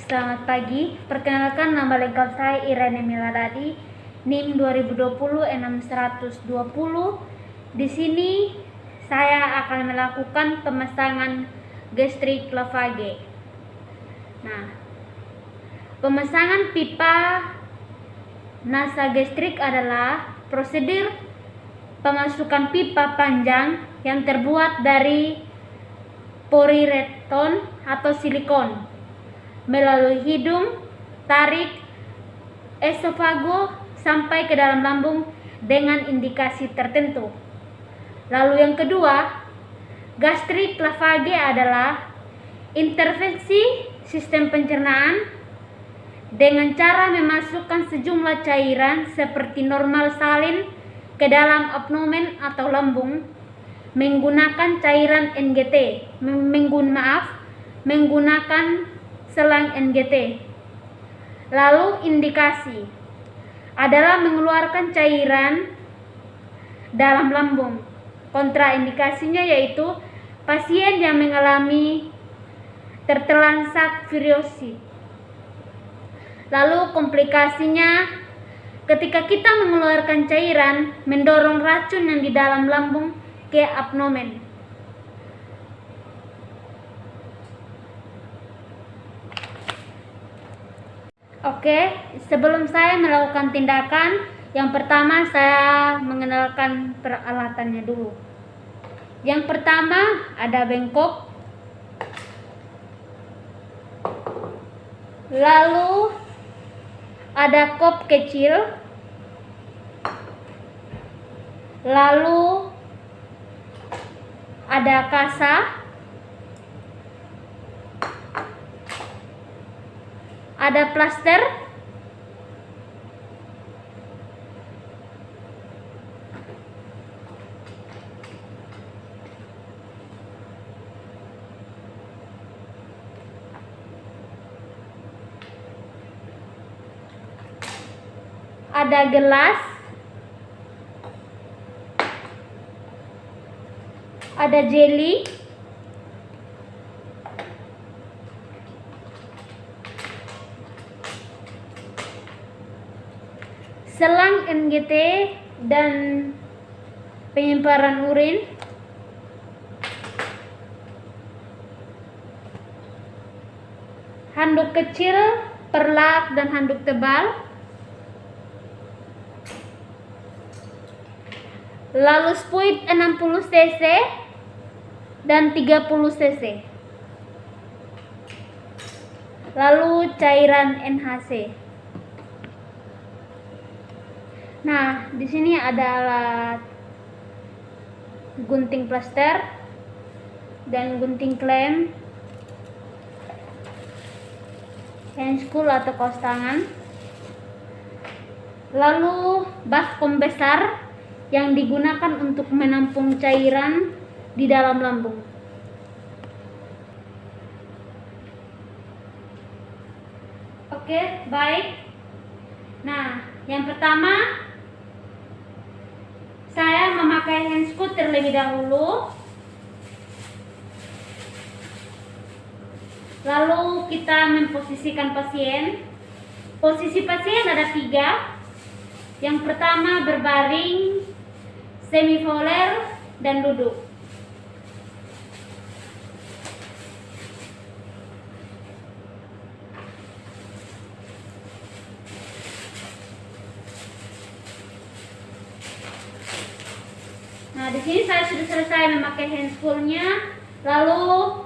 Selamat pagi, perkenalkan nama lengkap saya Irene Miladadi, NIM 2020-6120. Di sini saya akan melakukan pemasangan gastrik lavage. Nah, pemasangan pipa nasagastrik adalah prosedur pemasukan pipa panjang yang terbuat dari poliuretan atau silikon melalui hidung, tarik, esofago sampai ke dalam lambung dengan indikasi tertentu. Lalu yang kedua, gastrik lavage adalah intervensi sistem pencernaan dengan cara memasukkan sejumlah cairan seperti normal salin ke dalam abdomen atau lambung menggunakan cairan NGT, menggunakan selang NGT. Lalu indikasi adalah mengeluarkan cairan dalam lambung. Kontraindikasinya yaitu pasien yang mengalami tertelan fibrosis. Lalu komplikasinya ketika kita mengeluarkan cairan mendorong racun yang di dalam lambung ke abdomen. Oke, sebelum saya melakukan tindakan, yang pertama saya mengenalkan peralatannya dulu. Yang pertama ada bengkok, lalu ada kop kecil, lalu ada kasa, ada plaster, ada gelas, ada jelly, selang NGT dan penyimpanan urin, handuk kecil, perlak dan handuk tebal, lalu spuit 60 cc dan 30 cc, lalu cairan NHC. Nah, di sini ada gunting plaster dan gunting klem, hand screw atau kaos tangan, lalu baskom besar yang digunakan untuk menampung cairan di dalam lambung. Oke, baik. Nah, yang pertama saya memakai hand screw terlebih dahulu. Lalu kita memposisikan pasien. Posisi pasien ada 3. Yang pertama berbaring, semivoler, dan duduk. Nah, di sini saya sudah selesai memakai hand screw-nya. Lalu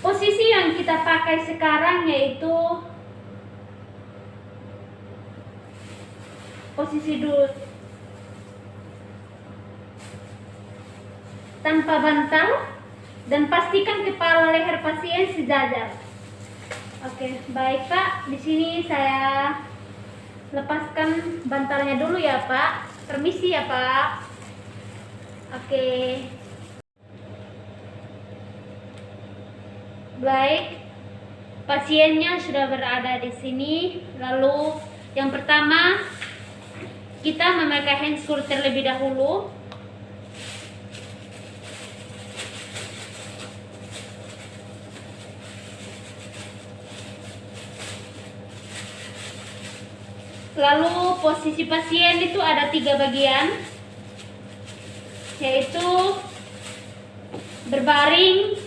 posisi yang kita pakai sekarang yaitu posisi duduk tanpa bantal dan pastikan kepala leher pasien sejajar. Oke, baik Pak. Di sini saya lepaskan bantalnya dulu ya Pak. Permisi ya Pak. Oke. Baik. Pasiennya sudah berada di sini. Lalu yang pertama kita memakai hand screw terlebih dahulu. Lalu posisi pasien itu ada 3 bagian, yaitu berbaring,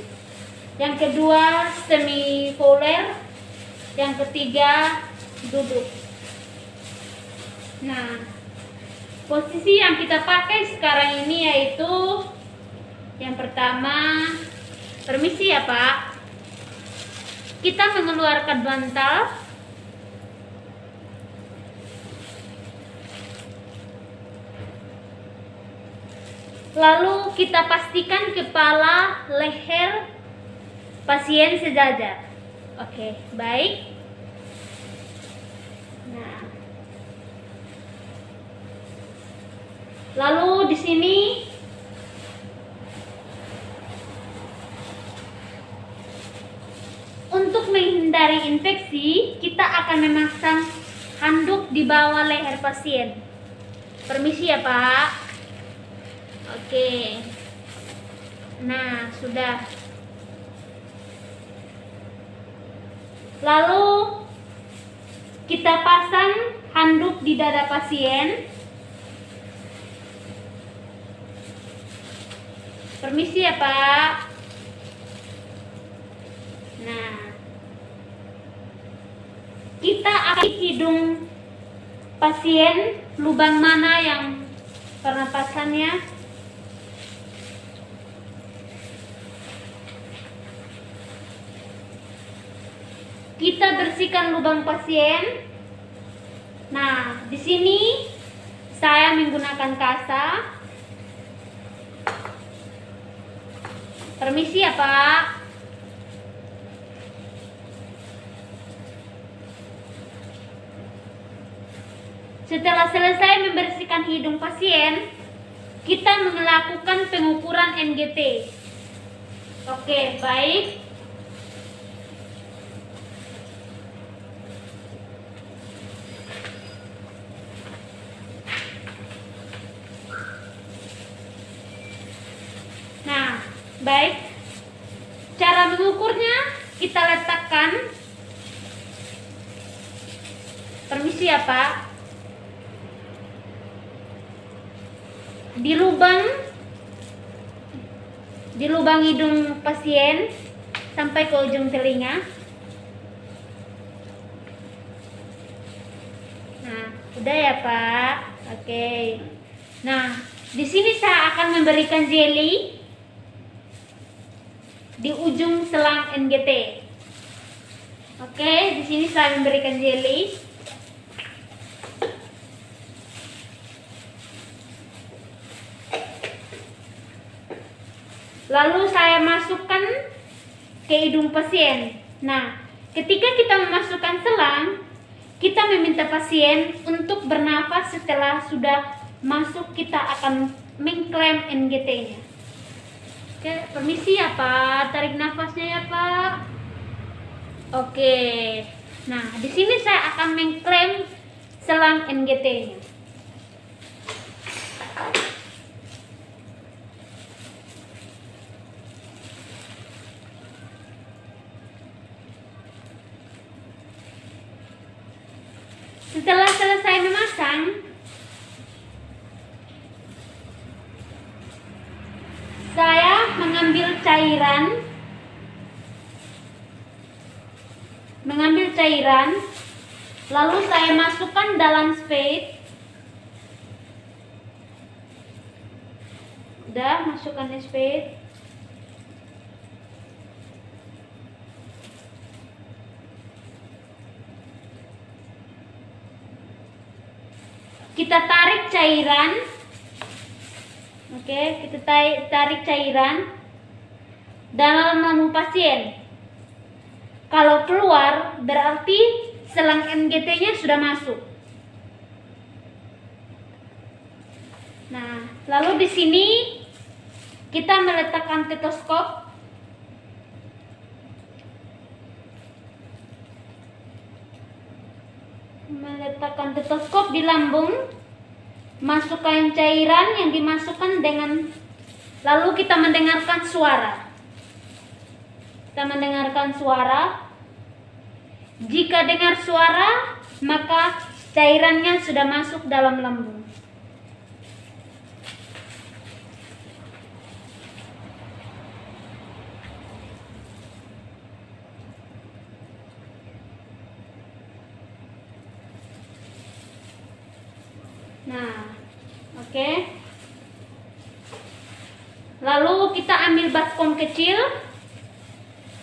yang kedua semi-volar, yang ketiga duduk. Nah, posisi yang kita pakai sekarang ini yaitu yang pertama, permisi ya Pak, kita mengeluarkan bantal. Lalu kita pastikan kepala, leher pasien sejajar. Oke, baik. Nah, lalu di sini untuk menghindari infeksi, kita akan memasang handuk di bawah leher pasien. Permisi ya Pak. Oke. Nah, sudah. Lalu kita pasang handuk di dada pasien. Permisi ya Pak. Nah, kita akan hidung pasien, lubang mana yang pernapasannya. Kita bersihkan lubang pasien. Nah, di sini saya menggunakan kasa. Permisi ya Pak. Setelah selesai membersihkan hidung pasien, kita melakukan pengukuran NGT. Oke, baik. Nah, baik. Cara mengukurnya, kita letakkan. Permisi ya Pak. Di lubang hidung pasien sampai ke ujung telinga. Nah, udah ya Pak. Oke. Nah, di sini saya akan memberikan jelly di ujung selang NGT. Oke, di sini saya memberikan jelly. Lalu saya masukkan ke hidung pasien. Nah, ketika kita memasukkan selang, kita meminta pasien untuk bernafas. Setelah sudah masuk, kita akan mengklaim NGT-nya. Oke, permisi ya Pak, tarik nafasnya ya Pak. Oke, nah di sini saya akan mengklaim selang NGT-nya. Setelah selesai memasang, saya mengambil cairan, lalu saya masukkan dalam spade. Udah, masukkan spade. Kita tarik cairan. Oke, kita tarik cairan dalam lambung pasien. Kalau keluar, berarti selang NGT-nya sudah masuk. Nah, lalu di sini kita meletakkan stetoskop. Meletakkan stetoskop di lambung, masukkan cairan yang dimasukkan dengan, lalu kita mendengarkan suara. Kita mendengarkan suara. Jika dengar suara, maka cairannya sudah masuk dalam lambung. Nah, oke. Lalu kita ambil baskom kecil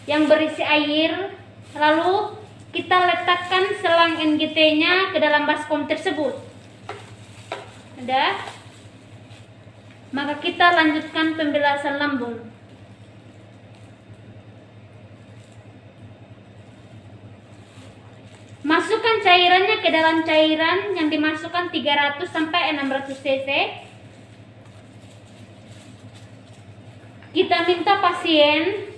yang berisi air, lalu kita letakkan selang NGT-nya ke dalam baskom tersebut. Ada? Maka kita lanjutkan pembilasan lambung. Masukkan cairannya ke dalam cairan yang dimasukkan 300 sampai 600 cc. Kita minta pasien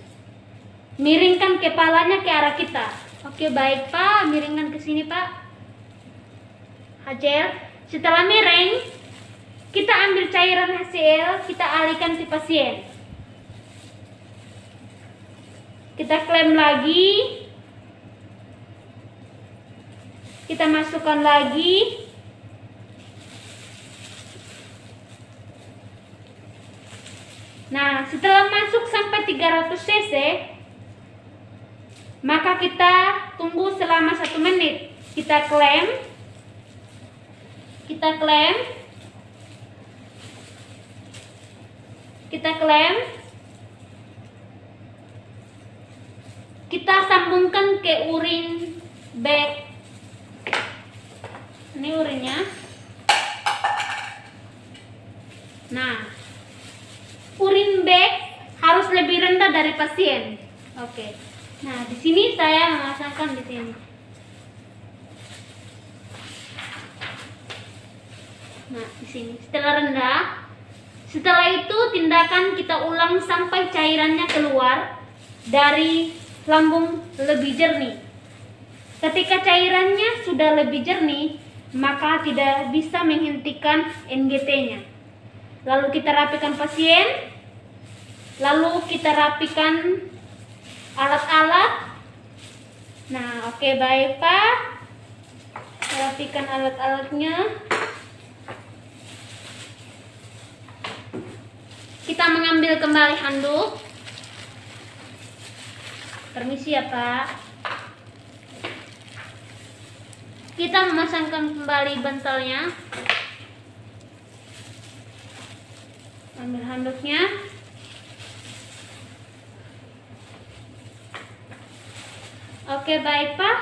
miringkan kepalanya ke arah kita. Oke, baik Pak, miringkan ke sini Pak. Hajar. Setelah miring, kita ambil cairan HCl, kita alihkan ke pasien. Kita klem lagi. Kita masukkan lagi. Nah, setelah masuk sampai 300 cc, maka kita tunggu selama 1 menit. Kita klem. Kita klem. Kita klem. Kita sambungkan ke urin bag. Ini urinnya. Nah, urin bag harus lebih rendah dari pasien. Oke. Nah, di sini saya memasangkan di sini. Nah, di sini. Setelah rendah, setelah itu tindakan kita ulang sampai cairannya keluar dari lambung lebih jernih. Ketika cairannya sudah lebih jernih, maka tidak bisa menghentikan NGT-nya. Lalu kita rapikan pasien. Lalu kita rapikan alat-alat. Nah, oke, baik Pak. Rapikan alat-alatnya. Kita mengambil kembali handuk. Permisi ya Pak. Kita memasangkan kembali bantalnya. Ambil handuknya. Oke, baik Pak.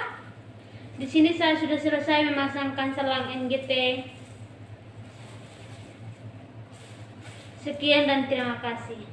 Di sini saya sudah selesai memasangkan selang NGT. Sekian dan terima kasih.